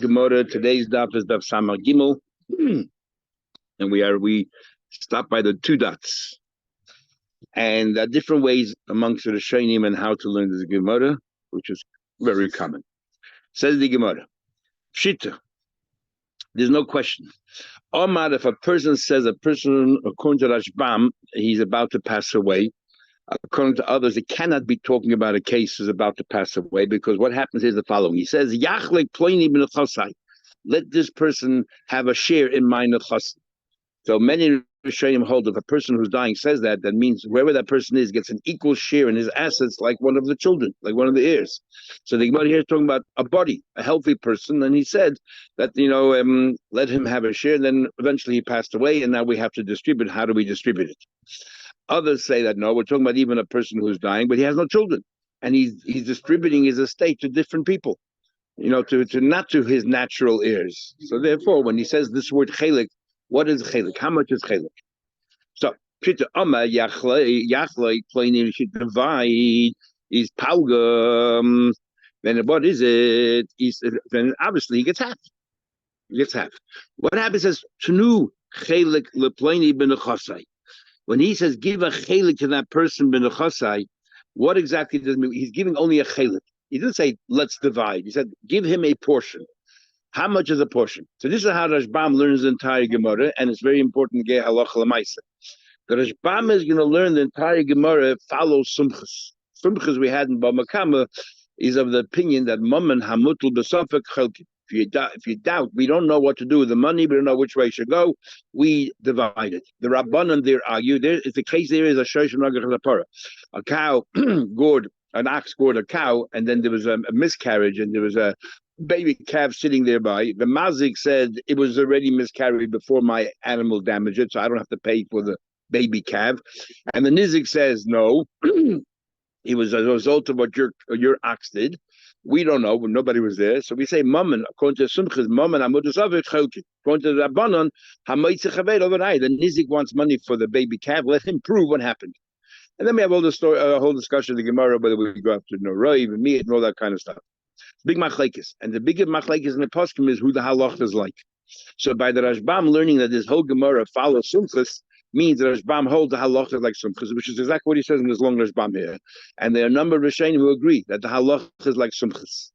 Gemara. Today's daf is daf Samar Gimel, and we stop by the two dots, and there are different ways amongst the Rishonim and how to learn this Gemara, which is very common. Says the Gemara, Pshita. There's no question. Omar, if a person says according to Rashbam, he's about to pass away. According to others, it cannot be talking about a case who's about to pass away, because what happens is the following. He says, let this person have a share in my nechasai. So many Rishonim hold if a person who's dying says that, that means whoever that person is gets an equal share in his assets, like one of the children, like one of the heirs. So the Gemara here is talking about a body, a healthy person, and he said that, let him have a share, and then eventually he passed away, and now we have to distribute. How do we distribute it? Others say that no, we're talking about even a person who's dying, but he has no children, and he's distributing his estate to different people, to not to his natural heirs. So therefore, when he says this word chelik, what is chelik? How much is chelik? So Pshita Amma Yachlei Plainim should divide is Palgam. Then what is it? Then obviously he gets half. He gets half. What happens is Tnu Chelik Leplaini Benechasai. When he says give a chelik to that person benechasai, what exactly does it mean? He's giving only a chelik. He didn't say let's divide. He said give him a portion. How much is a portion? So this is how Rashbam learns the entire Gemara, and it's very important to get halacha l'maisa. The Rashbam is going to learn the entire Gemara follows sumchas. Sumchas we had in Bava Basra is of the opinion that mammon hamutul b'safek chelkin. If you doubt, we don't know what to do with the money, we don't know which way it should go, we divide it. The Rabbanan there argue, it's the case there is a shosh nagach. A cow gored, an ox gored a cow, and then there was a miscarriage, and there was a baby calf sitting thereby. The mazik said it was already miscarried before my animal damaged it, so I don't have to pay for the baby calf. And the nizik says no, it was a result of what your ox did. We don't know, but nobody was there. So we say, Mammon, according to Sumchas, Mammon, Amudasavik Chelki. According to the Rabbanon, Hamaitze Chaved overnight. The Nizik wants money for the baby calf. Let him prove what happened. And then we have all the story, a whole discussion of the Gemara, whether we go after Noroi, and Meat, and all that kind of stuff. Big machlekes. And the bigger machlekes in the poskim is who the halach is like. So by the Rashbam learning that this whole Gemara follows Sumchas, means that Rashbam holds the halacha like sumchas, which is exactly what he says in this long Rashbam here. And there are a number of Rishonim who agree that the halacha is like sumchas.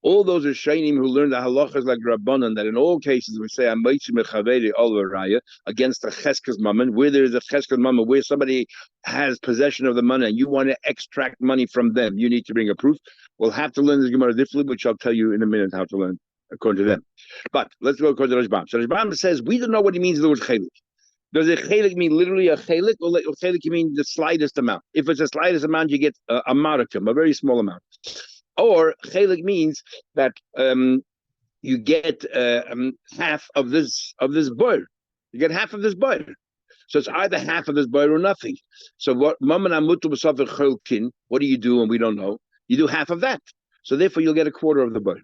All those Rishonim who learn the halacha is like Rabbanan, that in all cases we say against the cheskas mammon, where there is a cheskas mammon, where somebody has possession of the money and you want to extract money from them, you need to bring a proof. We'll have to learn this Gemara differently, which I'll tell you in a minute how to learn according to them. But let's go according to Rashbam. So Rashbam says we don't know what he means in the word chelik. Does a chelik mean literally a chelik, or chelik mean the slightest amount? If it's the slightest amount, you get a modicum, a very small amount. Or chelik means that you get half of this boil. You get half of this boil. So it's either half of this boil or nothing. So what do you do? And we don't know. You do half of that. So therefore, you'll get a quarter of the boil.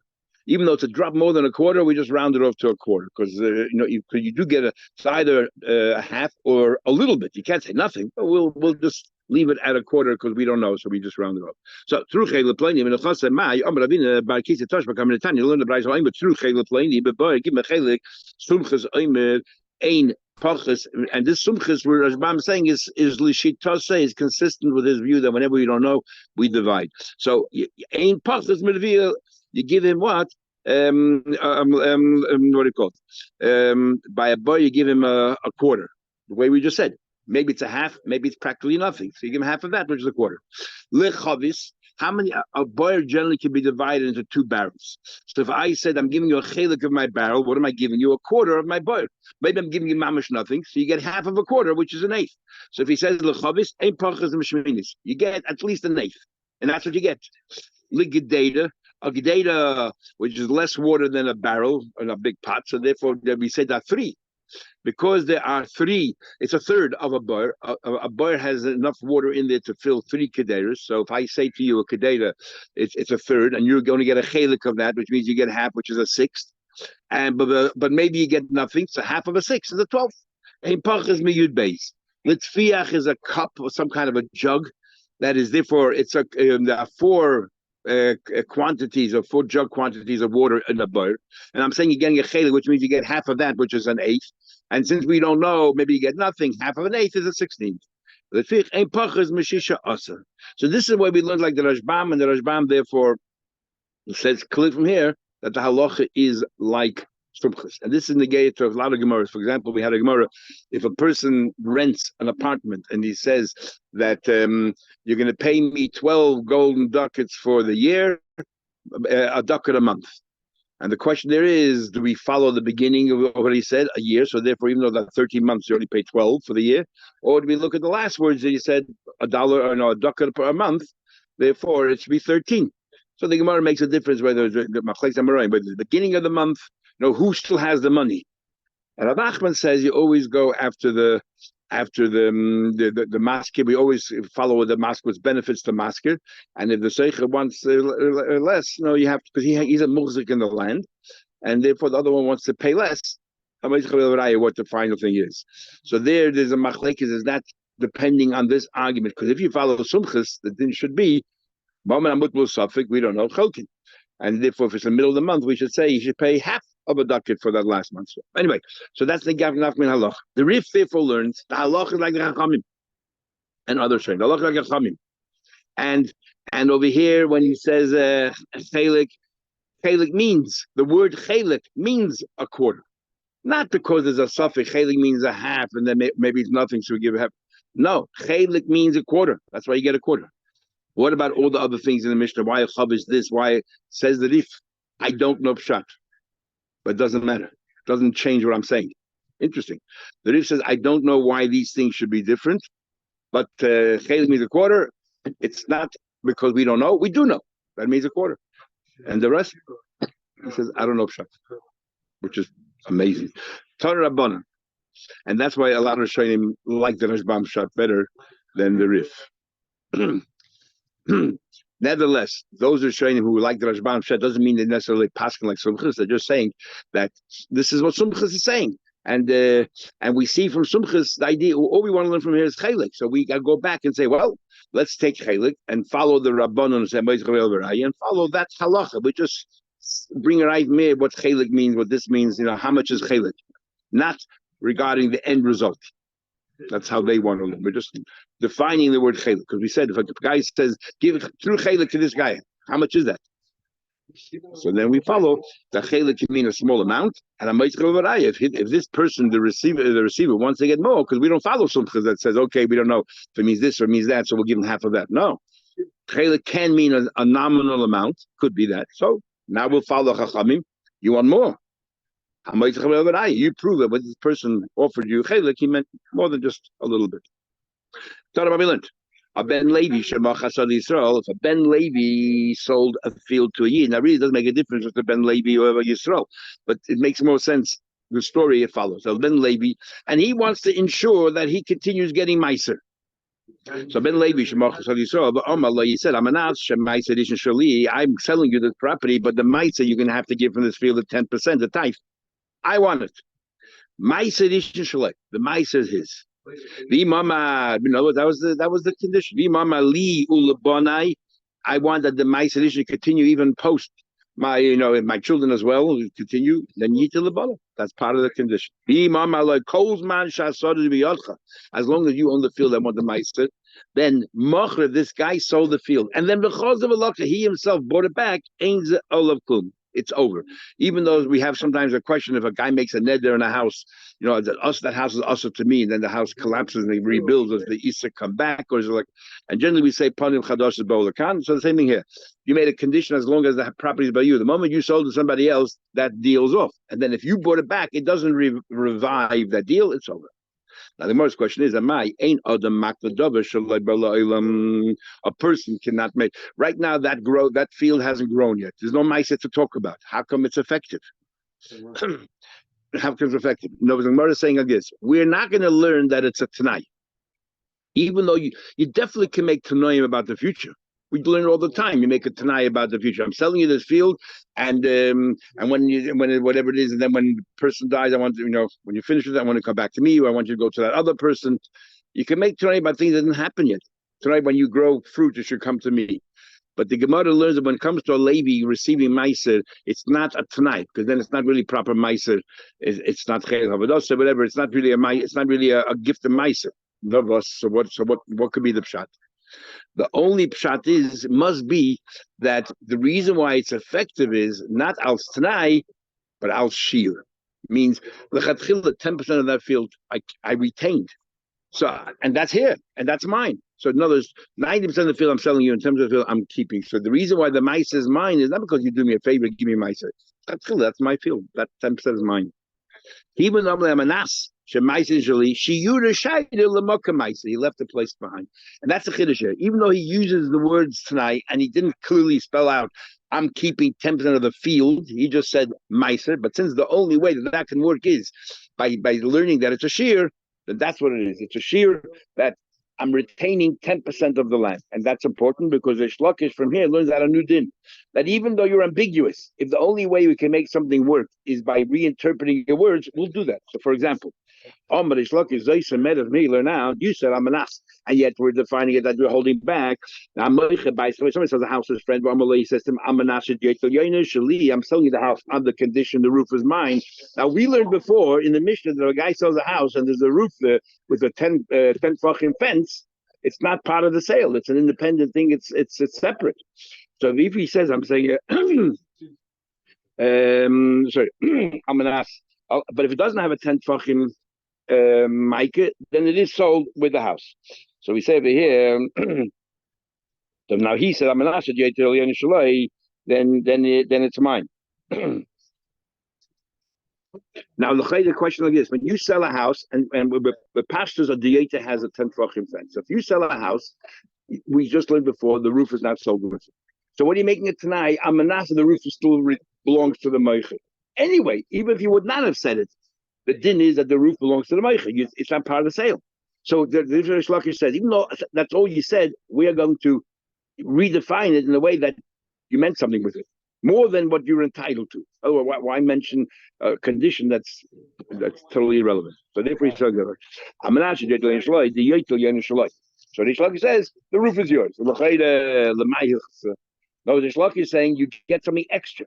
Even though it's a drop more than a quarter, we just round it off to a quarter, because you do get it's either a half or a little bit. You can't say nothing, but we'll just leave it at a quarter because we don't know, so we just round it off. So through chayla plani, in the chasam mai, Ravina bar kisa tashba kamei tanya, learn the brayso oim, but through chayla plani, but boy, give me chaylik sumchas oimer ein pachas, and this sumchas where Rashbam is saying is lishitase, is consistent with his view that whenever we don't know, we divide. So ein pachas medvia. You give him what? What do you call it? By a boy, you give him a quarter. The way we just said. Maybe it's a half, maybe it's practically nothing. So you give him half of that, which is a quarter. Lechavis, how many? A boy generally can be divided into two barrels. So if I said I'm giving you a chelik of my barrel, what am I giving you? A quarter of my boy. Maybe I'm giving you mamash nothing, so you get half of a quarter, which is an eighth. So if he says lechavis, ein pachas mishminis, you get at least an eighth, and that's what you get. Ligedata. A gedata, which is less water than a barrel in a big pot, so therefore we say that three. Because there are three, it's a third of a bar. A bar has enough water in there to fill three kedaras. So if I say to you a kedera, it's a third, and you're going to get a chelik of that, which means you get half, which is a sixth. And but maybe you get nothing, so half of a sixth is a 12th. Ein pachas miyud beis. Litzfiach is a cup or some kind of a jug. That is therefore there are four quantities of 4 jug quantities of water in a bar, and I'm saying you're getting a chelik, which means you get half of that, which is an eighth. And since we don't know, maybe you get nothing. Half of an eighth is a 16th. So this is why we learned like the Rashbam, and the Rashbam therefore says clear from here that the halacha is like sumchus. And this is negated to a lot of Gemaras. For example, we had a Gemara, if a person rents an apartment and he says that you're going to pay me 12 golden ducats for the year, a ducat a month. And the question there is, do we follow the beginning of what he said, a year? So therefore, even though that 13 months, you only pay 12 for the year. Or do we look at the last words that he said, a ducat per month, therefore it should be 13. So the Gemara makes a difference whether it's the beginning of the month, who still has the money. And Rav Achman says you always go after the masker. We always follow the masker, which benefits the masker. And if the seicher wants less, you have to, because he's a muhzik in the land, and therefore the other one wants to pay less. What the final thing is. So there's a machlekes, is that depending on this argument? Because if you follow sumchus, the din should be we don't know cholkin, and therefore if it's the middle of the month, we should say you should pay half of a ducat for that last month. So anyway, so that's the gav nafmin halach. The Rif therefore learns the halach is like the Chachamim and others saying the halach is like the Chachamim. And over here when he says chelik means, the word chelik means a quarter, not because there's a suffix. Chelik means a half, and then maybe it's nothing, so we give a half. No, chelik means a quarter. That's why you get a quarter. What about all the other things in the Mishnah? Why a chav is this? Why it says the Rif? I don't know pshat, but it doesn't matter. It doesn't change what I'm saying. Interesting. The Rif says, I don't know why these things should be different, but chelik means a quarter. It's not because we don't know. We do know. That means a quarter. And the rest, he says, I don't know pshat, which is amazing. Torah Rabbanan. And that's why a lot of Shainim like the Rashbam pshat better than the Rif. Nevertheless, those are Shainim who like the Rashbam pshat doesn't mean they necessarily paskin like Sumchus. They're just saying that this is what Sumchus is saying. And we see from Sumchus the idea, all we want to learn from here is chelik. So we got to go back and say, well, let's take chelik and follow the Rabbanon and follow that halacha. We just bring a right mere what chelik means, what this means, how much is chelik, not regarding the end result. That's how they want to learn. We're just defining the word chelik, because we said if a guy says give through chelik to this guy, how much is that? So then we follow the chelik can mean a small amount, and if this person, the receiver wants to get more, because we don't follow something that says okay, we don't know if it means this or means that, so we'll give him half of that. No, chelik can mean a nominal amount, could be that. So now we'll follow chachamim. You want more? You prove that when this person offered you chelik, he meant more than just a little bit. A Ben Levi, if a Ben Levi sold a field to a Yid, now really it doesn't make a difference with the Ben Levi or Yisrael, but it makes more sense, the story it follows. So Ben Levi, and he wants to ensure that he continues getting Meiser. So Ben Levi, he said, I'm selling you this property, but the Meiser you're going to have to give from this field at 10%, the tithe. I want it. Meiser the Meiser is his. The mama, that was the condition. The mama li ulabonai. I want that the Meiser should continue even post my, my children as well continue. Then yitil. That's part of the condition. The mama like Kolzman shasadu biyotcha. As long as you own the field, I want the Meiser. Then Mochra, this guy sold the field, and then because of Allah, he himself bought it back. Ain't olav klum. It's over. Even though we have sometimes a question if a guy makes a neder in a house, that house is also to me, and then the house collapses and he rebuilds. Does the Isa come back, or is it like? And generally we say panim chadosh b'olakan. So the same thing here. You made a condition as long as the property is by you. The moment you sold to somebody else, that deal's off. And then if you bought it back, it doesn't revive that deal. It's over. Now the most question is, a person cannot make right now that field hasn't grown yet. There's no ma'aseh to talk about. How come it's effective? How come it's effective? No, the Gemara is saying like this: we're not going to learn that it's a tanai, even though you definitely can make tanaim about the future. We learn all the time. You make a tanai about the future. I'm selling you this field, and when whatever it is, and then when the person dies, I want to, when you finish with that, I want to come back to me, or I want you to go to that other person. You can make tanai about things that didn't happen yet. Tonight, when you grow fruit, it should come to me. But the Gemara learns that when it comes to a Levi receiving Meiser, it's not a Tanai, because then it's not really proper Meiser. It's not Chayil Havados or whatever. It's not really a gift of Meiser. So what could be the pshat? The only pshat must be that the reason why it's effective is not al Tanai, but al Shir. Means the 10% of that field I retained. So, and that's here, and that's mine. So, in other words, 90% of the field I'm selling you, in terms of the field I'm keeping. So, the reason why the mice is mine is not because you do me a favor, give me mice. That's my field. That 10% is mine. Even though I'm an ass, he left the place behind. And that's a chiddush here. Even though he uses the words tonight and he didn't clearly spell out, I'm keeping 10% of the field, he just said meiser. But since the only way that can work is by learning that it's a shear, then that's what it is. It's a shear that I'm retaining 10% of the land. And that's important because the Shlakish from here learns out a new din. That even though you're ambiguous, if the only way we can make something work is by reinterpreting your words, we'll do that. So for example, now, you said I'm an ass, and yet we're defining it that you're holding back. Now, somebody says the house is friend, he says to him, I'm selling you the house on the condition the roof is mine. Now, we learned before in the Mishnah that a guy sells a house and there's a roof there with a 10 fucking fence. It's not part of the sale. It's an independent thing. It's separate. So if he says, I'm saying, sorry, I'm an ass. But if it doesn't have a 10 fucking Micah, then it is sold with the house. So we say over here, so now he said, I'm an asset, then it's mine. Now the question like this: when you sell a house, and the pastors of Dieta has a 10 fence. So if you sell a house, we just learned before, the roof is not sold with it. So what are you making it tonight? I'm an asset, the roof still belongs to the Meicher. Anyway, even if you would not have said it, the din is that the roof belongs to the Meicher. It's not part of the sale. So the Shlakish says, even though that's all you said, we are going to redefine it in a way that you meant something with it, more than what you're entitled to. Otherwise, why mention a condition that's totally irrelevant? So therefore, he says, so the Shlakish says, the roof is yours. No, the Shlakish is saying you get something extra.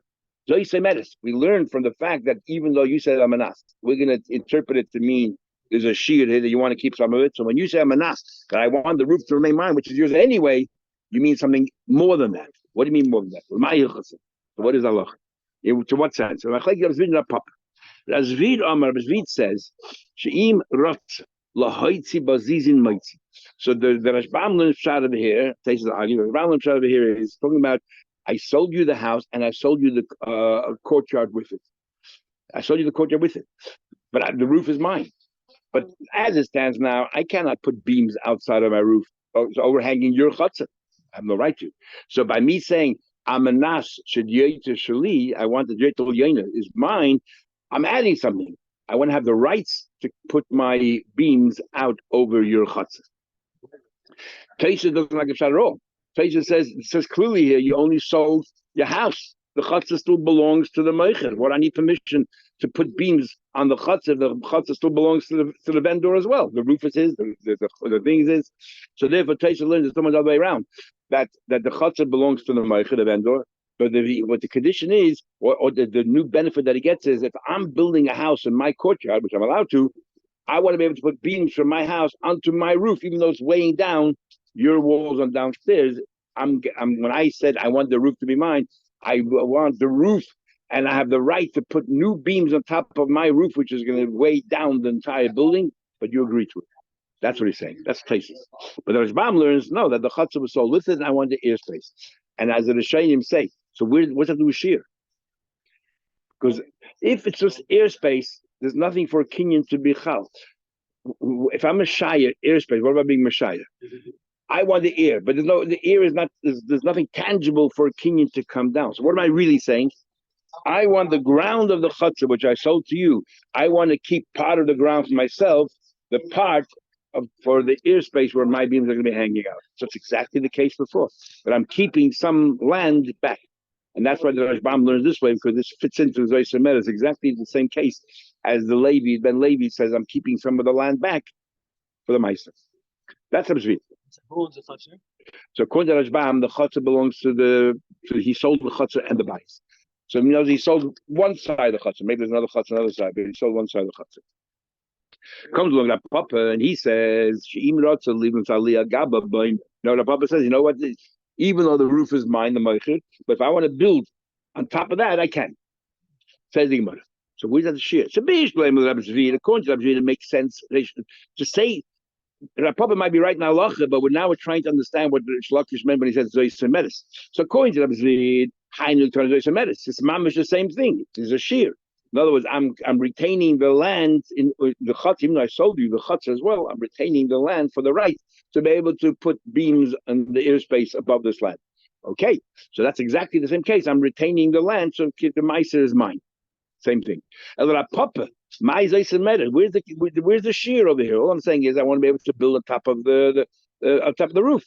We learned from the fact that even though you said Amanas, we're going to interpret it to mean there's a shear here that you want to keep some of it. So when you say Amanas, that I want the roof to remain mine, which is yours anyway, you mean something more than that. What do you mean more than that? So what is Allah? To what sense? So Razvid Amar Razvid says, She'im Rot Lahoitzi Bazizin Maitzi. So the Rashbam learns shot over here, takes the argument. The Rashbam learns shot over here is talking about I sold you the house and I sold you the courtyard with it. I sold you the courtyard with it, but the roof is mine. But as it stands now, I cannot put beams outside of my roof, overhanging your chutzah. I have no right to. So by me saying Amanas Shediyeta Shali, I want the Jetal Yena is mine. I'm adding something. I want to have the rights to put my beams out over your chutzah. Taisha doesn't like a shot at all. Taisha says clearly here, you only sold your house. The chutzah still belongs to the meicher. What I need permission to put beams on the chutzah. The chutzah still belongs to the vendor as well. The roof is his. The thing is his. So therefore, Taisha learns it's almost the other way around. That the chutzah belongs to the meicher, the vendor. But what the condition is, or the new benefit that he gets is, if I'm building a house in my courtyard, which I'm allowed to, I want to be able to put beams from my house onto my roof, even though it's weighing down your walls on downstairs. I'm when I said I want the roof to be mine, I want the roof, and I have the right to put new beams on top of my roof, which is going to weigh down the entire building. But you agree to it. That's what he's saying. That's places. But the Rashbam learns no, that the chutzah was sold with it, and I want the airspace. And as the Rishayim say, so what's that to do with shear? Because if it's just airspace, there's nothing for a kinyan to be chal. If I'm a shire airspace, what about being mashaya? I want the air, but the air is not. There's nothing tangible for a kinyan to come down. So what am I really saying? I want the ground of the chutzah, which I sold to you. I want to keep part of the ground for myself, the part for the airspace where my beams are going to be hanging out. So it's exactly the case before, but I'm keeping some land back. And that's why the Rashbam learns this way, because this fits into Zoy Semer. It's exactly the same case as the Levi. Ben Levi says, I'm keeping some of the land back for the Meister. That's Abzvi. Who owns the chutzner? So according to Rashbam, the chutzah belongs to he sold the chutzah and the bias. So he sold one side of the chutzah. Maybe there's another chutzah on the other side, but he sold one side of the chutzah. Comes along that Papa and he says, no, the Papa says, you know what? Even though the roof is mine, the Meicher, but if I want to build on top of that, I can. Says the Gemara. So where's that shear? So Beish blame with Rabbi Zvi. According to Rabbi Zvi, it makes sense to say Papa might be right in halacha, but we're trying to understand what the Shlakish meant when he says Zoyis Medis. So according to Rabbi Zvi, Hainu turns Zoyis Medis. It's mamish the same thing. It's a shear. In other words, I'm retaining the land in the chutz, even though I sold you the chutz as well. I'm retaining the land for the right to be able to put beams in the airspace above this land. Okay, so that's exactly the same case. I'm retaining the land, so the meiser is mine. Same thing. Papa, where's the shear over here? All I'm saying is I want to be able to build on top of the on top of the roof,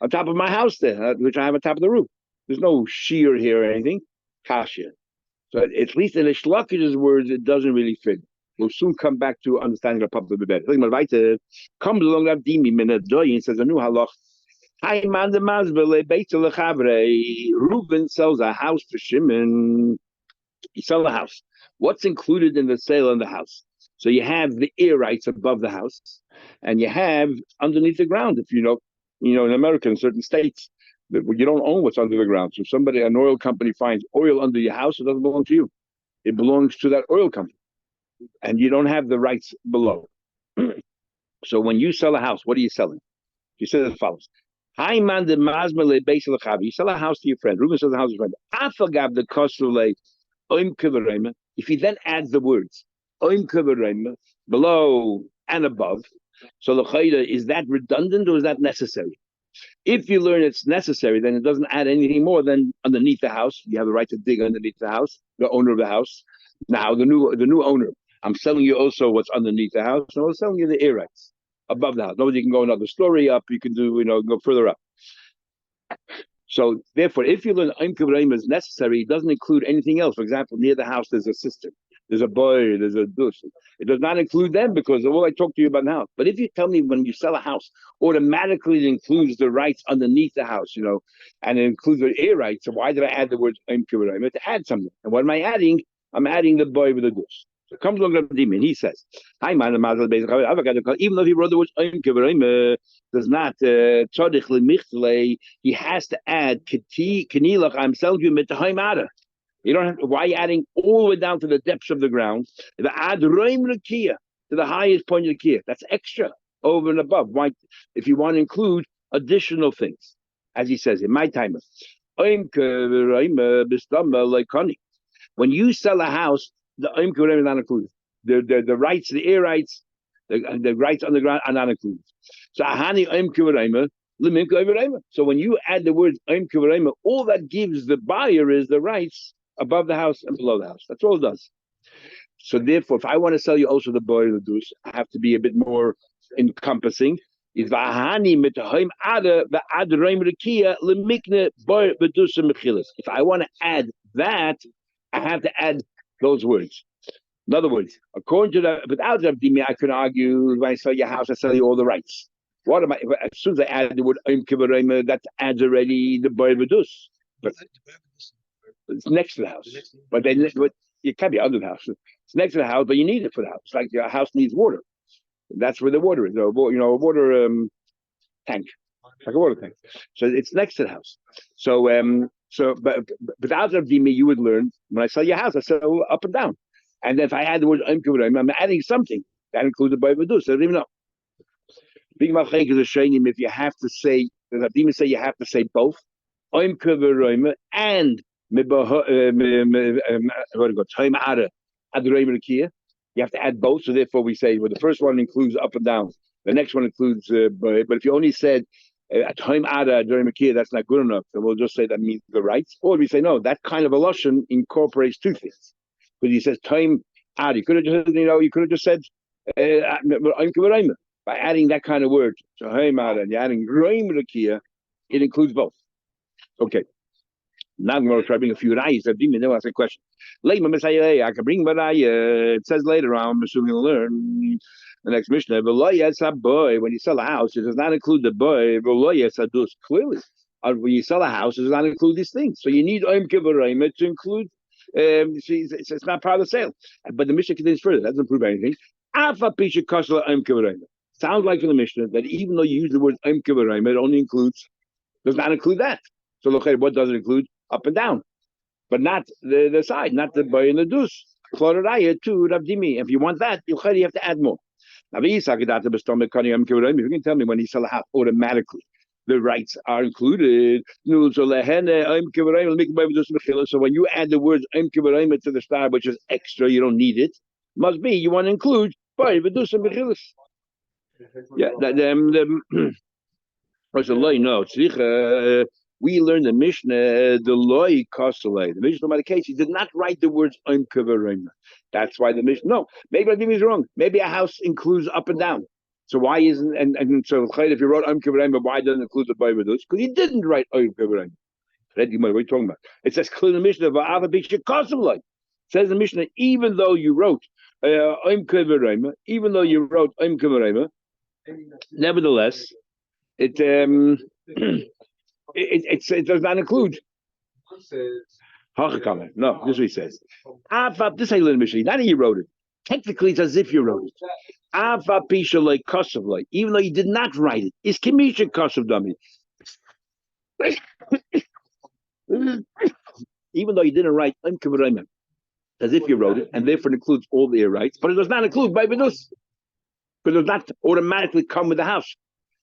on top of my house there, which I have on top of the roof. There's no shear here or anything. Kasha. So at least in the Shlakish's words, it doesn't really fit. We'll soon come back to understanding the Papa a bit better. Comes along that dimi minute and says a new halach. Reuben sells a house to Shimon. He sells a house. What's included in the sale of the house? So you have the air rights above the house, and you have underneath the ground. If in America, in certain states, you don't own what's under the ground. So an oil company finds oil under your house, it doesn't belong to you. It belongs to that oil company, and you don't have the rights below. So when you sell a house, what are you selling? You say as follows. You sell a house to your friend. Reuben sells a house to your friend. If you then add the words below and above, so is that redundant or is that necessary? If you learn it's necessary, then it doesn't add anything more than underneath the house. You have the right to dig underneath the house, the owner of the house. Now the new owner, I'm selling you also what's underneath the house, and I'm selling you the air rights above the house. Nobody can go another story up. You can go further up. So therefore, if you learn Ein Kivrayim is necessary, it doesn't include anything else. For example, near the house there's a cistern, there's a boy, there's a dush. It does not include them because of all I talked to you about now. But if you tell me when you sell a house, automatically it includes the rights underneath the house, and it includes the air rights. So why did I add the word Ein Kivrayim? To add something. And what am I adding? I'm adding the boy with the dush. So it comes along the demon. He says, even though he wrote the word Ein Kivrayim, does not he has to add kenilach. I'm selling you mitahimada. You don't have to, why are you adding all the way down to the depths of the ground? The ad roim rekia to the highest point of the kia. That's extra over and above. Why, if you want to include additional things, as he says in my timer. When you sell a house, the Oim Kivrayim is not included. The rights, the air rights, the rights on the ground are not included. So Ahani Oim Kivrayim, Limim Kivrayim. So when you add the word Oim Kivrayim, all that gives the buyer is the rights above the house and below the house. That's all it does. So therefore, if I want to sell you also the boy the dus, I have to be a bit more encompassing. Is Vahani Mitahoim Ada the Adreim Rekia Limikne boy bedus mechilas. If I want to add that, I have to add those words. In other words, according to without Rabdimi, I could argue when I sell your house, I sell you all the rights. What am I? As soon as I add the word Oim Kivrayim, that adds already the boy bedus. But it's next to the house. But it can't be under the house. It's next to the house, but you need it for the house. It's like your house needs water. That's where the water is. A water tank, like a water tank. So it's next to the house. But without Rabdimi, you would learn when I sell your house, I sell up and down. And if I add the word I'm adding something that includes the Bible. So I don't even know. Big Malchek is a shame if you have to say, the Rabdimi say you have to say both and you have to add both. So therefore, we say, well, the first one includes up and down. The next one includes, but if you only said at home ada during Makia, that's not good enough. So we'll just say that means the rights. Or we say no, that kind of a lashon incorporates two things. Because he says time ada. You could have just said by adding that kind of word to home ada and you're adding roim Makia, it includes both. Okay. Now I'm going to try to bring a few rayas. Then I'll ask a question. Later, I can bring raya. It says later on, I'm assuming you'll learn the next Mishnah. Boy, when you sell a house, it does not include the boy. Clearly, when you sell a house, it does not include these things. So you need oim kivarayim to include. It's not part of the sale. But the Mishnah continues further. That doesn't prove anything. Sounds like from the Mishnah that even though you use the word oim kivarayim, it only does not include that. So look at what does it include? Up and down, but not the side, not the boy and the dus. Chloraraya to Rabdimi. If you want that, you have to add more. Now, if you can tell me when you sell a house, automatically the rights are included. So when you add the words to the star, which is extra, you don't need it. Must be you want to include boy v'dus and mechilas. Yeah, no. We learned the Mishnah, the loy kosele. The Mishnah, by the case, he did not write the words oim kivarayim. That's why the Mishnah. No, maybe I think he's wrong. Maybe a house includes up and down. So why isn't and so if you wrote oim kivarayim, why doesn't it include the boy v'dus? Because he didn't write oim kivarayim. What are you talking about? It says clear the Mishnah va'ava b'she kosele. Says the Mishnah, even though you wrote oim kivarayim, nevertheless, it does not include. No, this is what he says. This ain't little Mishnah. Not that you wrote it. Technically, it's as if you wrote it. Even though you did not write it, it's kimisha kosav dummy. Even though you didn't write as if you wrote it, and therefore it includes all the rights, but it does not include by because it does not automatically come with the house.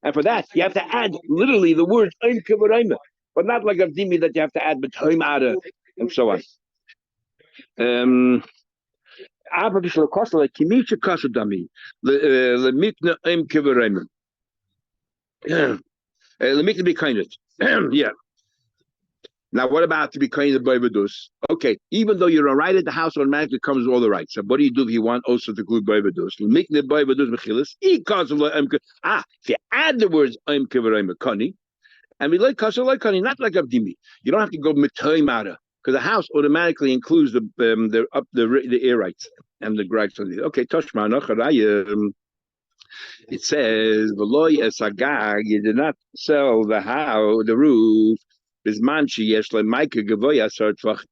And for that, you have to add literally the word "oim kivarayim," but not like Avdimi that you have to add "b'toim ada" and so on. Yeah. Now, what about to be kind of by vidus? Okay, even though you're right at the house, automatically comes with all the rights. So, what do you do if you want also to include by vidus? Make the by vidus mechilas. If you add the words I'm kivarayim kani, and we like kasher like kani, not like avdimi. You don't have to go mitoim ada because the house automatically includes the air rights and the rights. Okay, Toshma nacharayim. It says v'loy esagag. You did not sell the roof. We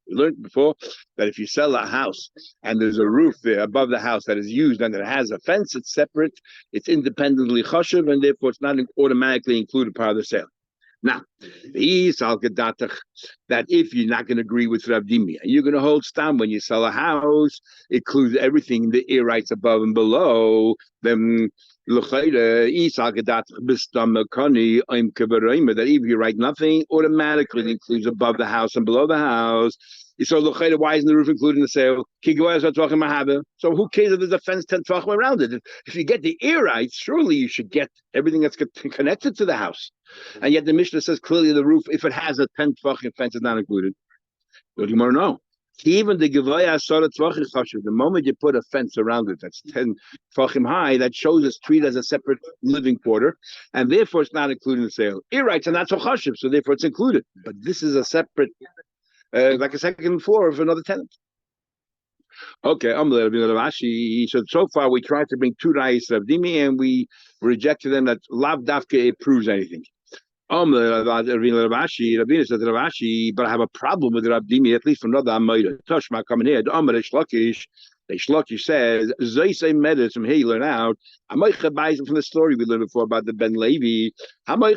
learned before that if you sell a house and there's a roof there above the house that is used and it has a fence, it's separate, it's independently choshev, and therefore it's not automatically included part of the sale. Now, that if you're not going to agree with Rav Dimi, and you're going to hold stand when you sell a house, it includes everything, the air rights above and below, then that if you write nothing, automatically it includes above the house and below the house. So why isn't the roof included in the sale? So who cares if there's a fence 10 tvachim around it? If you get the air rights, surely you should get everything that's connected to the house. And yet the Mishnah says clearly the roof, if it has a 10 tvachim fence, is not included. What do you want to know? Even the moment you put a fence around it that's 10 tvachim high, that shows it's treated as a separate living quarter, and therefore it's not included in the sale. Ear rights are not so chashiv, so therefore it's included. But this is a separate, like a second floor of another tenant. Okay, so far we tried to bring two rayos of Dimi, and we rejected them that lav dafka it proves anything. Rabbi said Ravashi, but I have a problem with Rabdimi, at least from another Amayda. Toshma coming here. Shlokish says, Zaysay Medes, from here you learn out. From the story we learned before about the Ben Levi. Somebody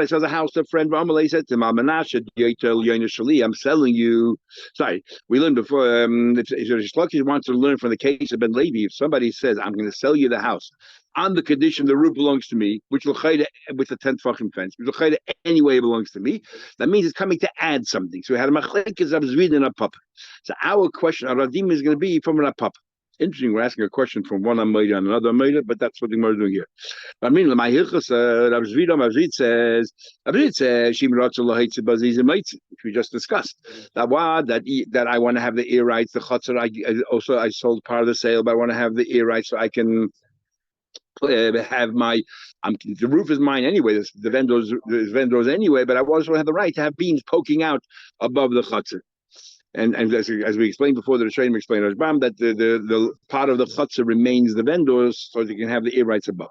sells a house to a friend. Amalei said to him, I'm selling you. Sorry, we learned before. If Shlokish wants to learn from the case of Ben Levi, if somebody says, I'm going to sell you the house on the condition the roof belongs to me, which with the 10 tvachim fence, which anyway belongs to me, that means it's coming to add something. So we had a machlekes of Zvid and a papa. So our question, our Radim, is going to be from a papa. Interesting, we're asking a question from one Amayda and another Amayda, but that's what we're doing here. I mean, my hilchos, Rav Zvid says, which we just discussed. That I want to have the ear rights, the chutzner, I sold part of the sale, but I want to have the ear rights so I can have my, the roof is mine anyway. The vendors anyway, but I also have the right to have beams poking out above the chutzner. And as we explained before, the Rishonim explained Rashbam that the part of the chutzner remains the vendors, so they can have the ear rights above.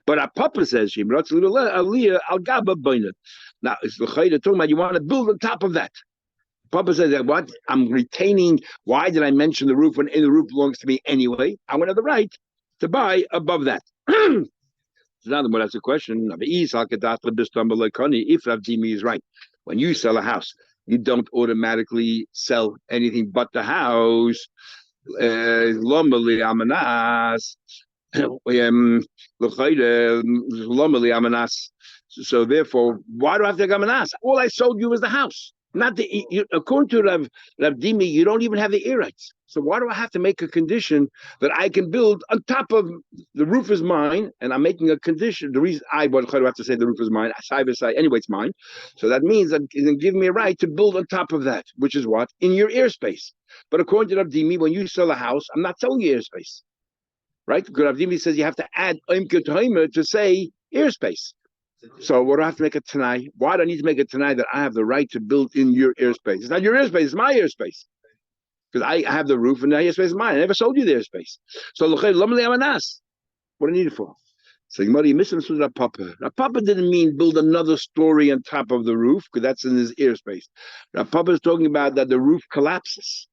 But our Papa says, now it's the talking about you want to build on top of that. Papa says that what I'm retaining. Why did I mention the roof when the roof belongs to me anyway? I would have the right to buy above that. So now that's a question. If Rav Dimi is right, when you sell a house, you don't automatically sell anything but the house. So therefore, why do I have to gamanas? All I sold you was the house. Not according to Rav Dimi, you don't even have the ear rights. So why do I have to make a condition that I can build on top of the roof is mine, and I'm making a condition. The reason I have to say the roof is mine, side by side, anyway, it's mine. So that means that you can give me a right to build on top of that, which is what? In your airspace. But according to Rav Dimi, when you sell a house, I'm not selling you airspace. Right? Because Rav Dimi says you have to add to say airspace. So what do I have to make it tonight? Why do I need to make it tonight that I have the right to build in your airspace? It's not your airspace, it's my airspace. Because I have the roof and the airspace is mine. I never sold you the airspace. So what do I need it for? So you misunderstood Rav Papa. Rav Papa didn't mean build another story on top of the roof, because that's in his airspace. Rav Papa is talking about that the roof collapses.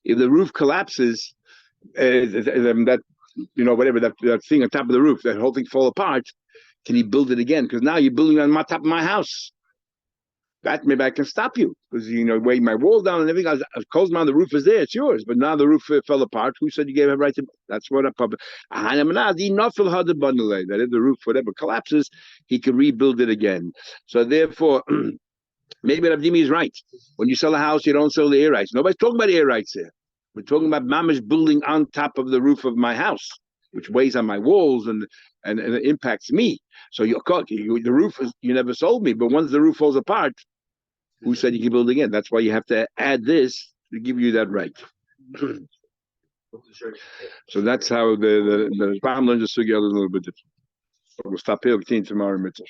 If the roof collapses, that whatever that thing on top of the roof, that whole thing fall apart. Can you build it again? Because now you're building on top of my house. That maybe I can stop you because weigh my walls down and everything. I closed down. The roof is there; it's yours. But now the roof fell apart. Who said you gave a right to? That's what a public. That if the roof whatever collapses, he can rebuild it again. So therefore, maybe Rav Dimi is right. When you sell a house, you don't sell the air rights. Nobody's talking about air rights here. We're talking about mamish building on top of the roof of my house, which weighs on my walls and it impacts me. So the roof is, you never sold me, but once the roof falls apart, who said you can build again? That's why you have to add this to give you that right. So that's how the Ram learns the sugya a little bit different. So we'll stop here. We'll continue tomorrow in Mitzvah.